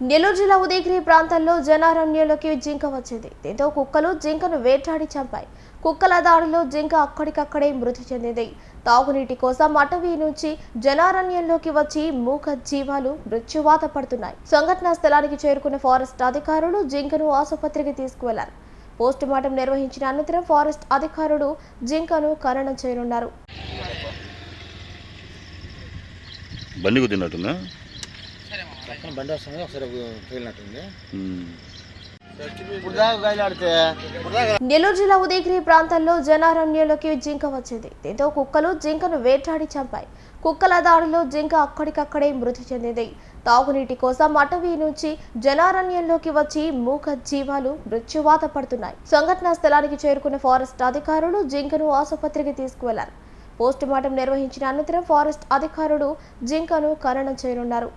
నెల్లూరు జిల్లా ఉదయగిరి ప్రాంతంలో జనారణ్యంలోకి జింక వచ్చింది. దీంతో కుక్కలు జింకను వేటాడి చంపాయి. కుక్కల దాడిలో జింక అక్కడికక్కడే మృతి చెందింది. తాగునీటి కోసం అటవీ నుంచి జనారణ్యంలోకి వచ్చి మూగ జీవాలు మృత్యువాత పడుతున్నాయి. సంఘటనా స్థలానికి చేరుకున్న ఫారెస్ట్ అధికారులు జింకను ఆసుపత్రికి తీసుకువెళ్లారు. పోస్టుమార్టం నిర్వహించిన అనంతరం ఫారెస్ట్ అధికారులు జింకను ఖననం చేయనున్నారు. నెల్లూరు జిల్లా ఉదయగిరి ప్రాంతంలో జనారణ్యంలోకి జింక వచ్చింది. దీంతో కుక్కలు జింకను వేటాడి చంపాయి. కుక్కల దాడిలో జింక అక్కడికక్కడే మృతి చెందింది. తాగునీటి కోసం అటవీ నుంచి జనారణ్యంలోకి వచ్చి మూగ జీవాలు మృత్యువాత పడుతున్నాయి. సంఘటనా స్థలానికి చేరుకున్న ఫారెస్ట్ అధికారులు జింకను ఆసుపత్రికి తీసుకువెళ్లారు. పోస్టుమార్టం నిర్వహించిన అనంతరం ఫారెస్ట్ అధికారులు జింకను ఖననం చేయనున్నారు.